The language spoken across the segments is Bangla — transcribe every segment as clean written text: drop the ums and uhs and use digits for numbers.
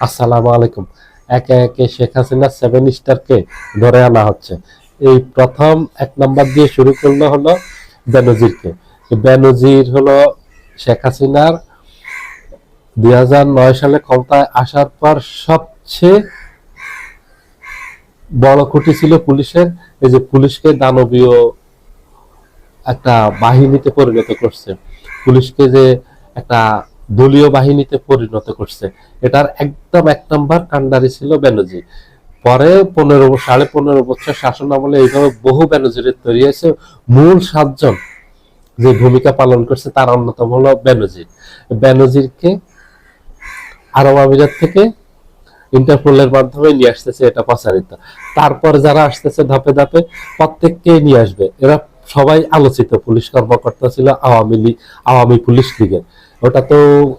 আসসালামু আলাইকুম। একে একে শেখ হাসিনা সেভেন স্টারকে ধরে আনা হচ্ছে। এই প্রথম এক নাম্বার দিয়ে শুরু করলো হলো বেনজিরকে। বেনজির হলো শেখ হাসিনার 2009 সালে ক্ষমতায় আসার পর সবচেয়ে বড় খুঁটি ছিল পুলিশের। এই যে পুলিশকে দানবীয় একটা বাহিনীতে পরিণত করছে, পুলিশকে যে একটা দলীয় বাহিনীতে পরিণত করছে, এটার একদম এক নম্বর কান্ডারি ছিল বেনজির। পরে 15.5 বছর শাসন আমলে এইভাবে বহু বেনজিরের তৈরি হয়েছে। মূল 7 জন যে ভূমিকা পালন করছে তার অন্যতম হলো বেনজির। বেনজিরকে আরব আমিরাত থেকে ইন্টারপোলের মাধ্যমে নিয়ে আসতেছে, এটা প্রচারিত। তারপর যারা আসতেছে ধাপে ধাপে প্রত্যেককে নিয়ে আসবে। এরা সবাই আলোচিত পুলিশ কর্মকর্তা ছিল আওয়ামী পুলিশ লীগের। ওটা তো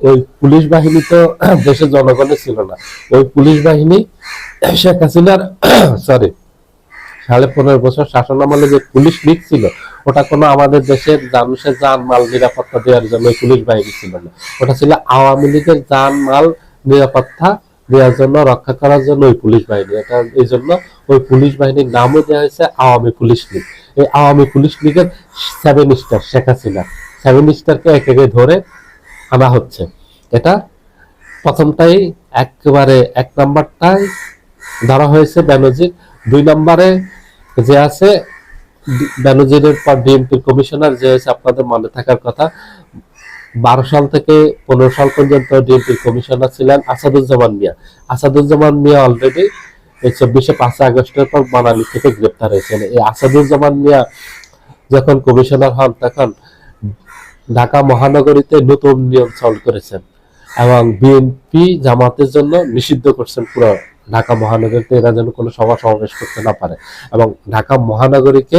ওই পুলিশ বাহিনী তো দেশের জনগণের ছিল না। ওই পুলিশ বাহিনী শেখ হাসিনার সরি 15.5 বছর শাসন আমলে যে পুলিশ লীগ ছিল, ওটা কোনো আমাদের দেশের মানুষের জান মাল নিরাপত্তা দেওয়ার জন্য পুলিশ বাহিনী ছিল না। ওটা ছিল আওয়ামী লীগের জান মাল নিরাপত্তা দেওয়ার জন্য, রক্ষা করার জন্য ওই পুলিশ বাহিনী। এটা এই জন্য ওই পুলিশ বাহিনীর নামও দেওয়া হয়েছে আওয়ামী পুলিশ লীগ। এই আওয়ামী পুলিশ লীগের seven star Sheikh Hasina, seven স্টারকে এক একে ধরে আনা হচ্ছে। এটা প্রথমটাই একেবারে এক নাম্বারটাই ধরা হয়েছে বেনজির। 2 নম্বরে যে আছে বেনজিরের পর ডিএমপির কমিশনার যে হয়েছে, আপনাদের মনে থাকার কথা, 12 সাল থেকে 15 সাল পর্যন্ত ডিএমপির কমিশনার ছিলেন আসাদুজ্জামান মিয়া। আসাদুজ্জামান মিয়া অলরেডি এই 5 আগস্টের পর মানালি থেকে গ্রেপ্তার হয়েছেন। এই আসাদুজ্জামান মিয়া যখন কমিশনার হন তখন ঢাকা মহানগরীতে নতুন নিয়ম চালু করেছেন এবং বিএনপি জামাতের জন্য নিষিদ্ধ করছেন পুরো ঢাকা মহানগরীতে, এরা যেন কোনো সভা সমাবেশ করতে না পারে, এবং ঢাকা মহানগরীকে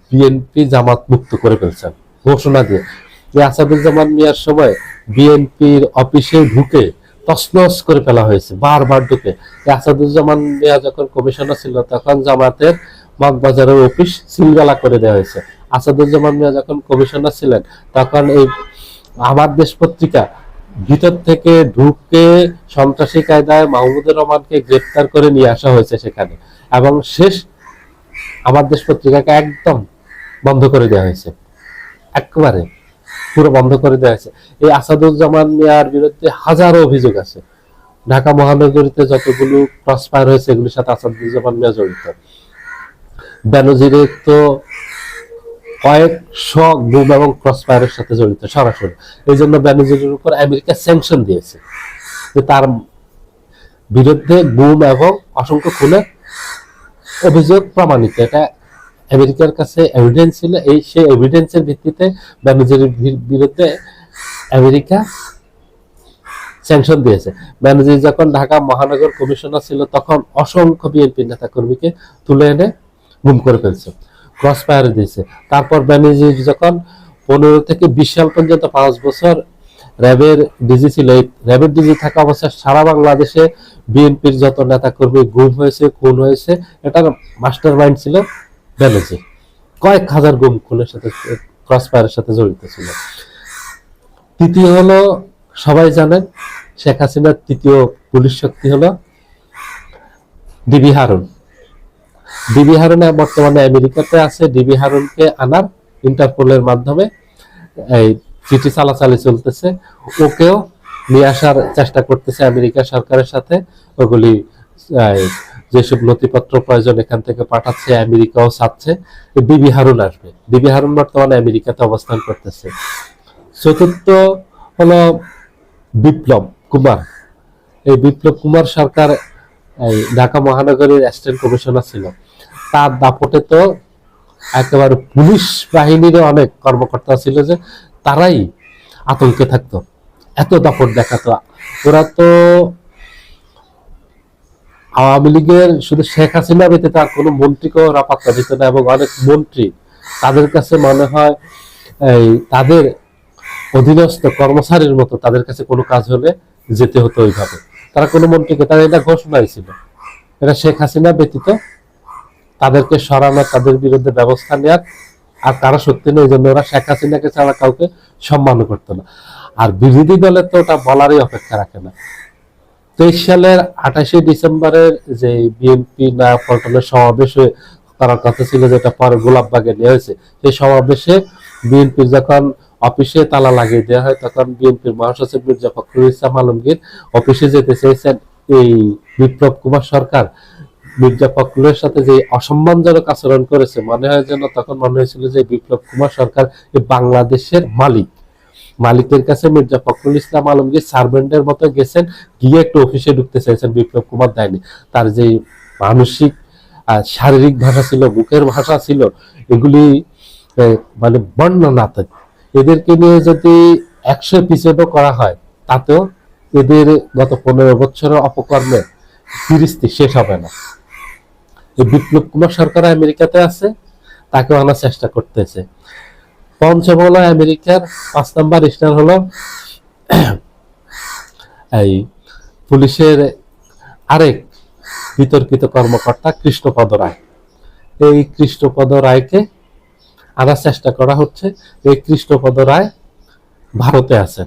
বিএনপি জামাত মুক্ত করে ফেলছেন ঘোষণা দিয়ে। এই আসাদুজ্জামান মিয়ার সময় বিএনপির অফিসে ঢুকে তছনছ করে ফেলা হয়েছে, বারবার ঢুকে। আসাদুজ্জামান মিয়া যখন কমিশনার ছিল তখন জামাতের মগবাজারের অফিস সিলগালা করে দেওয়া হয়েছে। আসাদুজ্জামান মিয়া যখন কমিশনার ছিলেন তখন এই আমার দেশ পত্রিকা ভিতর থেকে ঢুকে সন্ত্রাসী কায়দায় মাহমুদুর রহমানকে গ্রেফতার করে নিয়ে আসা হয়েছে সেখানে, এবং শেষ আমার দেশ পত্রিকাকে একদম বন্ধ করে দেওয়া হয়েছে, একেবারে পুরো বন্ধ করে দেওয়া হয়েছে। এই আসাদুজ্জামান মিয়ার বিরুদ্ধে হাজারো অভিযোগ আছে। ঢাকা মহানগরীতে যতগুলো ক্রস ফায়ার হয়েছে এগুলির সাথে আসাদুজ্জামান মিয়া জড়িত। বেনজিরের তো কয়েকশো গুম এবং ক্রস ফায়ারের সাথে জড়িত সরাসরি। এই জন্য বেনজিরের উপর আমেরিকা স্যাংশন দিয়েছে যে তার বিরুদ্ধে গুম এবং অসংখ্য খুনের অভিযোগ প্রমাণিত। এটা আমেরিকার কাছে এভিডেন্স ছিল। এই সেই এভিডেন্সের ভিত্তিতে বেনজিরের বিরুদ্ধে আমেরিকা স্যাংশন দিয়েছে। বেনজির যখন ঢাকা মহানগর কমিশনার ছিল তখন অসংখ্য বিএনপি নেতা কর্মীকে তুলে এনে গুম করে ফেলছে, ক্রস ফায়ার দিয়েছে। তারপর বেনজির যখন 15 থেকে 20 সাল পর্যন্ত 5 বছর র্যাবের ডিজি ছিল, এই র্যাবের ডিজি থাকা অবস্থায় সারা বাংলাদেশে বিএনপির যত নেতা কর্মী গুম হয়েছে, খুন হয়েছে, এটার মাস্টার মাইন্ড ছিল বেনজির। কয়েক হাজার গুম খুনের সাথে, ক্রস ফায়ারের সাথে জড়িত ছিল। তৃতীয় হলো, সবাই জানেন শেখ হাসিনার তৃতীয় পুলিশ শক্তি হলো ডিবি হারুন। ডিবি হারুন বর্তমানে আমেরিকাতে আছে। ডিবি হারুনকে আনার ইন্টারপোলের মাধ্যমে এই চিঠি চালাচালি চলতেছে, ওকেও নিয়ে আসার চেষ্টা করতেছে আমেরিকা সরকারের সাথে। ওগুলি যেসব নথিপত্র প্রয়োজন এখান থেকে পাঠাচ্ছে, আমেরিকাও চাচ্ছে ডিবি হারুন আসবে। ডিবি হারুন বর্তমানে আমেরিকাতে অবস্থান করতেছে। চতুর্থ হলো বিপ্লব কুমার। এই বিপ্লব কুমার সরকার এই ঢাকা মহানগরীর অ্যাসিস্ট্যান্ট কমিশনার ছিল। তার দাপটে তো একেবারে পুলিশ বাহিনীর অনেক কর্মকর্তা ছিল যে তারাই আতঙ্কে থাকতো, এত দাপট দেখাতো। ওরা তো আওয়ামী লীগের শুধু শেখ হাসিনা ব্যতীত আর কোনো মন্ত্রীকেও ওরা পাত্তা দিত না, এবং অনেক মন্ত্রী তাদের কাছে মনে হয় এই তাদের অধীনস্থ কর্মচারীর মতো, তাদের কাছে কোনো কাজ হলে যেতে হতো ওইভাবে। তারা কোনো মন্ত্রীকে, তারা এটা ঘোষণাই ছিল, এটা শেখ হাসিনা ব্যতীত তাদেরকে সরানো, তাদের বিরুদ্ধে ব্যবস্থা নেওয়ার আর কারো শক্তি নেই। এই জন্য ওরা শেখ হাসিনাকে ছাড়া কাউকে সম্মান করতো না। আর বিরোধী দলের তো ওটা বলারই অপেক্ষা রাখে না। সালের 28 ডিসেম্বরের যে বিএনপি না পল্টনের সমাবেশে করার কথা ছিল, যেটা পরে গোলাপবাগে নেওয়া হয়েছে, সেই সমাবেশে বিএনপির যখন অফিসে তালা লাগিয়ে দেওয়া হয়, তখন বিএনপির মহাসচিব মির্জা ফখরুল ইসলাম আলমগীর অফিসে যেতে চেয়েছেন। এই বিপ্লব কুমার সরকার মির্জা ফখরুলের সাথে যে অসম্মানজনক আচরণ করেছে, মনে হয় যেন তখন মনে হয়েছিল যে বিপ্লব কুমার সরকার এই বাংলাদেশের মালিকের কাছে মির্জা ফখরুল ইসলাম আলমগীর সার্ভেন্টের মতো গেছেন, গিয়ে একটু অফিসে ঢুকতে চাইছেন, বিপ্লব কুমার দেয়নি। তার যে মানসিক শারীরিক ভাষা ছিল, মুখের ভাষা ছিল, এগুলি মানে বর্ণনা। এদেরকে নিয়ে যদি 100 এপিসোডও করা হয়, তাতেও এদের গত 15 বছরের অপকর্মে ফিরিস্তি শেষ হবে না। এই বিপ্লব কুমার সরকার আমেরিকাতে আছে, তাকে আনার চেষ্টা করতেছে। পঞ্চম হলো আমেরিকার 5 নাম্বার স্টার হলো এই পুলিশের আরেক বিতর্কিত কর্মকর্তা কৃষ্ণপদ রায়। এই কৃষ্ণপদ রায়কে আনার চেষ্টা করা হচ্ছে। এই কৃষ্ণপদ রায় ভারতে আছে।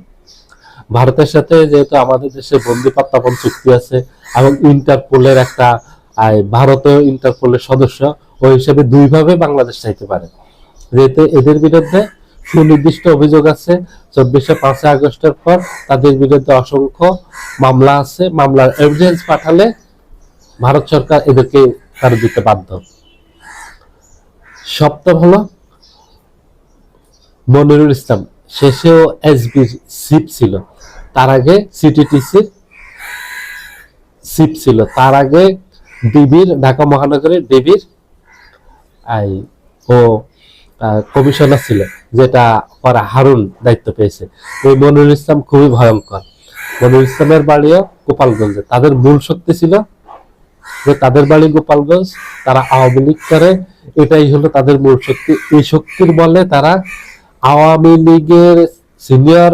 ভারতের সাথে যেহেতু আমাদের দেশে বন্দি প্রত্যাপন চুক্তি আছে এবং ইন্টারপোলের একটা ভারতীয় ইন্টারপোলের সদস্য, ওই হিসেবে দুইভাবে বাংলাদেশ চাইতে পারে। যেহেতু এদের বিরুদ্ধে সুনির্দিষ্ট অভিযোগ আছে, 5 আগস্টের পর তাদের বিরুদ্ধে অসংখ্য মামলা আছে। মামলার এভিডেন্স পাঠালে ভারত সরকার এদেরকে ফেরত দিতে বাধ্য। সপ্তম হলো মনিরুল ইসলাম, শেষেও এসবি সিপ ছিল, তার আগে সিটিটিসির সিপ ছিল, তার আগে ডিবির, ঢাকা মহানগরের ডিবির ও কমিশনার ছিল, যেটা পরে হারুন দায়িত্ব পেয়েছে। এই মনিরুল ইসলাম খুবই ভয়ঙ্কর। মনিরুল ইসলামের বাড়িও গোপালগঞ্জে। তাদের মূল শক্তি ছিল যে তাদের বাড়ি গোপালগঞ্জ, তারা আওয়ামী লীগ করে, এটাই হলো তাদের মূল শক্তি। এই শক্তির বলে তারা আওয়ামী লীগের সিনিয়র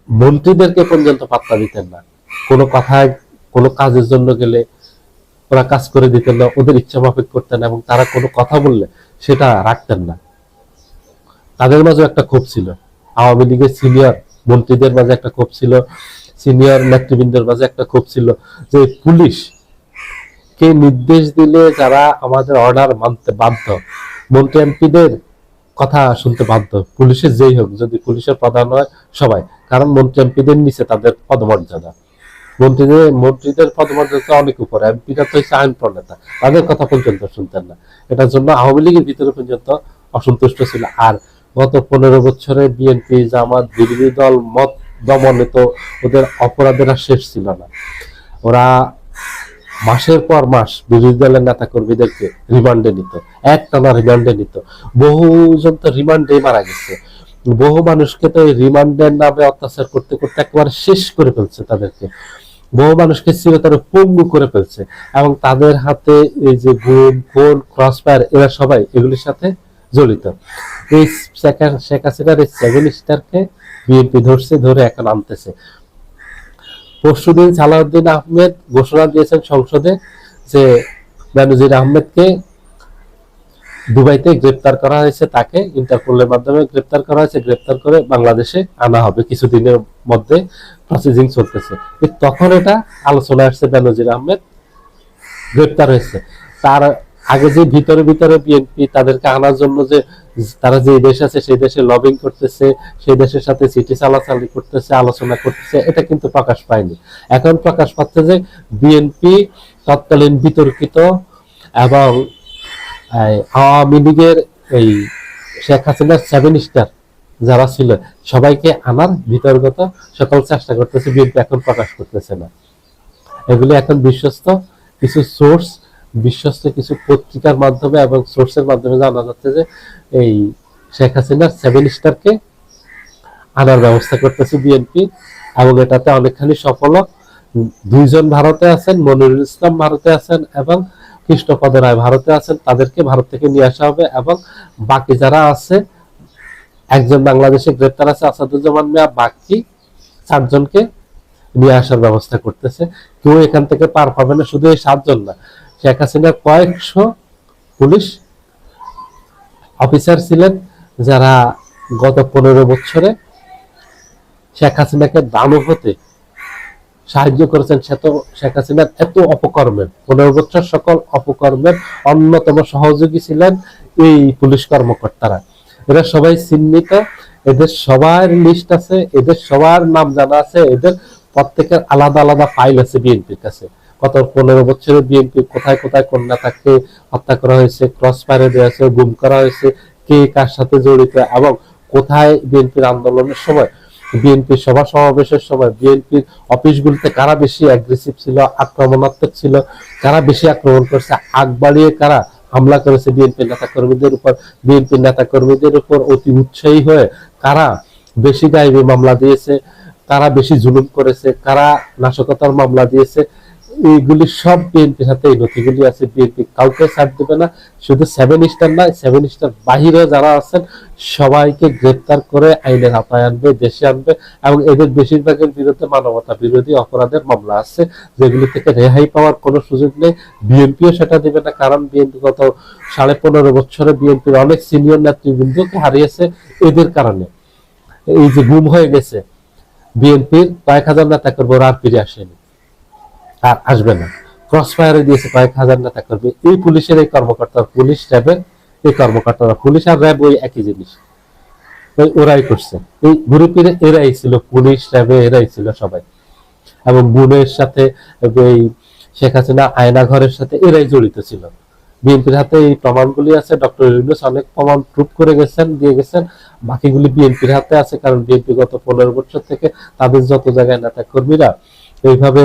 মন্ত্রীদেরকে পর্যন্ত পাত্তা দিতেন না। কোনো কথায়, কোনো কাজের জন্য গেলে ওরা কাজ করে দিতেন না, ওদের ইচ্ছা মাফিক করতেন, এবং তারা কোনো কথা বললে সেটা রাখতেন না। তাদের মাঝে একটা ক্ষোভ ছিল, আওয়ামী লীগের সিনিয়র মন্ত্রীদের মাঝে একটা ক্ষোভ ছিল, সিনিয়র নেতৃবৃন্দের মাঝে একটা ক্ষোভ ছিল, যে পুলিশ কে নির্দেশ দিলে যারা আমাদের অর্ডার মানতে বাধ্য, মন্ত্রী এমপিদের কথা শুনতে বাধ্য, পুলিশের যেই হোক, যদি পুলিশের প্রধান হয় সবাই, কারণ মন্ত্রী এমপিদের নিচে তাদের পদমর্যাদা। মন্ত্রীদের পদমর্যাদা অনেক উপরে, এমপিরা তো হচ্ছে আইন প্রণেতা, তাদের কথা পর্যন্ত শুনতেন না। এটার জন্য আওয়ামী লীগের ভিতরে পর্যন্ত অসন্তুষ্ট ছিল। আর গত 15 বছরে বিএনপি, জামাত, বিরোধী দল মত দমনে তো ওদের অপরাধের আর শেষ ছিল না। ওরা মাসের পর মাস বিরোধী দলের নেতা কর্মীদেরকে রিমান্ডে নিত, একটানা রিমান্ডে নিত। বহুজন তো রিমান্ডে মারা গেছে। বহু মানুষকে তো এই রিমান্ডের নামে অত্যাচার করতে করতে একেবারে শেষ করে ফেলছে তাদেরকে। বহু মানুষকে চিরতরে পঙ্গু করে ফেলছে, এবং তাদের হাতে এই যে গুম, খুন, ক্রসফায়ার, এরা সবাই এগুলির সাথে জড়িত। এই শেখ হাসিনার এই 7 স্টারকে বিএনপি ধরছে, ধরে এখন আনতেছে। পরশুদিন সালাউদ্দিন আহমেদ ঘোষণা দিয়েছেন সংসদে যে বেনজির আহমেদকে দুবাইতে গ্রেপ্তার করা হয়েছে, তাকে ইন্টারপোলের মাধ্যমে গ্রেপ্তার করা হয়েছে, গ্রেপ্তার করে বাংলাদেশে আনা হবে কিছুদিনের মধ্যে, প্রসেসিং চলতেছে। তখন এটা আলোচনা আসছে, বেনজির আহমেদ গ্রেপ্তার হয়েছে। তার আগে যে ভিতরে ভিতরে বিএনপি তাদেরকে আনার জন্য যে তারা যে দেশ আছে সেই দেশে লবিং করতেছে, সেই দেশের সাথে চিঠি চালাচালি করতেছে, আলোচনা করতেছে, এটা কিন্তু প্রকাশ পায়নি। এখন প্রকাশ পাচ্ছে যে বিএনপি তৎকালীন বিতর্কিত এবং আওয়ামী লীগের এই শেখ হাসিনার 7 স্টার যারা ছিল সবাইকে আনার বিতর্কত সকল চেষ্টা করতেছে, বিএনপি এখন প্রকাশ করতেছে না। এগুলি এখন বিশ্বস্ত কিছু সোর্স, বিশ্বস্ত কিছু পত্রিকার মাধ্যমে এবং সোর্সের মাধ্যমে জানা যাচ্ছে যে এই শেখ হাসিনার 7 স্টারকে আনার ব্যবস্থা করতেছে বিএনপি, এবং এটাতে অনেকখানি সফল। 2 জন ভারতে আছেন, মনিরুল ইসলাম ভারতে আছেন এবং কৃষ্ণপদ রায় ভারতে আছেন। তাদেরকে ভারত থেকে নিয়ে আসা হবে, এবং বাকি যারা আছে, একজন বাংলাদেশে গ্রেপ্তার আছে আসাদুজ্জামান মিয়া, বাকি 4 জনকে নিয়ে আসার ব্যবস্থা করতেছে। কেউ এখান থেকে পার পাবে না। শুধু এই 7 জন না, শেখ হাসিনার কয়েকশো পুলিশ অফিসার ছিলেন যারা গত 15 বছরে শেখ হাসিনাকে দানব হতে সাহায্য করেছেন, সে তো শেখ হাসিনার এত অপকর্মের 15 বছর সকল অপকর্মের অন্যতম সহযোগী ছিলেন এই পুলিশ কর্মকর্তারা। এরা সবাই চিহ্নিত, এদের সবার লিস্ট আছে, এদের সবার নাম জানা আছে, এদের প্রত্যেকের আলাদা আলাদা ফাইল আছে বিএনপির কাছে। গত 15 বছরে বিএনপি কোথায় কোথায় কোন নেতাকে হত্যা করা হয়েছে, ক্রস ফায়ারে দেওয়া হয়েছে, গুম করা হয়েছে, কে কার সাথে জড়িত, এবং কোথায় বিএনপির আন্দোলনের সময়, বিএনপির সভা সমাবেশের সময় বিএনপির অফিসগুলিতে কারা বেশি অ্যাগ্রেসিভ ছিল, আক্রমণাত্মক ছিল, কারা বেশি আক্রমণ করছে, আগ বাড়িয়ে কারা হামলা করেছে বিএনপির নেতা কর্মীদের উপর, বিএনপির নেতা কর্মীদের উপর অতি উৎসাহী হয়ে কারা বেশি গায়েবী মামলা দিয়েছে, কারা বেশি জুলুম করেছে, কারা নাশকতার মামলা দিয়েছে, এইগুলি সব বিএনপির হাতে এই নথিগুলি আছে। বিএনপি কাউকে ছাড় দেবে না, শুধু 7 স্টার নয়, 7 স্টার বাহিরে যারা আছেন সবাইকে গ্রেপ্তার করে আইনের আওতায় আনবে, দেশে আনবে, এবং এদের বেশিরভাগের বিরুদ্ধে মানবতা বিরোধী অপরাধের মামলা আছে, যেগুলি থেকে রেহাই পাওয়ার কোনো সুযোগ নেই। বিএনপিও সেটা দিবে না, কারণ বিএনপি গত 15.5 বছরে বিএনপির অনেক সিনিয়র নেতৃবৃন্দকে হারিয়েছে এদের কারণে। এই যে গুম হয়ে গেছে বিএনপির কয়েক হাজার নেতা কর্মী, আর ফিরে আসেনি, আর আসবে না। ক্রস ফায়ারে দিয়েছে কয়েক হাজার নেতা কর্মী। এই পুলিশের এই কর্মকর্তা, পুলিশ র্যাবের এই কর্মকর্তারা, পুলিশ আর র্যাব ওই একই জিনিস, ওরাই করছে। এই ঘুরে ফিরে এরাই ছিল পুলিশ, র্যাবে এরাই ছিল সবাই, এবং বুনের সাথে এই শেখ হাসিনা আয়না ঘরের সাথে এরাই জড়িত ছিল। বিএনপির হাতে এই প্রমাণগুলি আছে, ডক্টর ইউনূস অনেক প্রমাণ প্রুফ করে গেছেন, দিয়ে গেছেন, বাকিগুলি বিএনপির হাতে আছে। কারণ বিএনপি গত 15 বছর থেকে তাদের যত জায়গায় নেতা কর্মীরা এইভাবে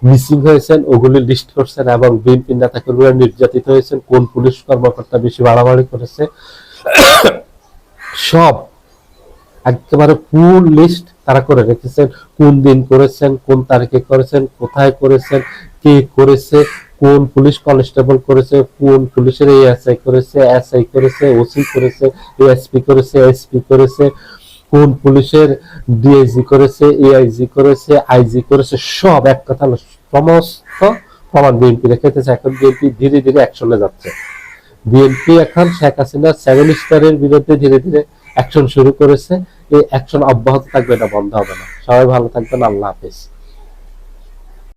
মিসিং হয়েছেন ওগুলি লিস্ট করছেন, এবং বিএনপির নেতা কর্মীরা নির্যাতিত হয়েছেন, কোন পুলিশ কর্মকর্তা বেশি বাড়াবাড়ি করেছে, সব একেবারে ফুল লিস্ট তারা করে রেখেছেন। কোন দিন করেছেন, কোন তারিখে করেছেন, কোথায় করেছেন, কে করেছে, কোন পুলিশ কনস্টেবল করেছে, কোন পুলিশের এএসআই করেছে, এসআই করেছে, ওসি করেছে, এএসপি করেছে, এসপি করেছে, কোন পুলিশের ডিআইজি করেছে, এআইজি করেছে, আইজি করেছে, সব এক কথা সমস্ত প্রমাণ বিএনপি রেখেছে। এখন বিএনপি ধীরে ধীরে অ্যাকশনে যাচ্ছে। বিএনপি এখন শেখ হাসিনা 7 স্টারের বিরুদ্ধে ধীরে ধীরে অ্যাকশন শুরু করেছে। এই অ্যাকশন অব্যাহত থাকবে, এটা বন্ধ হবে না। সবাই ভালো থাকবেন, আল্লাহ হাফেজ।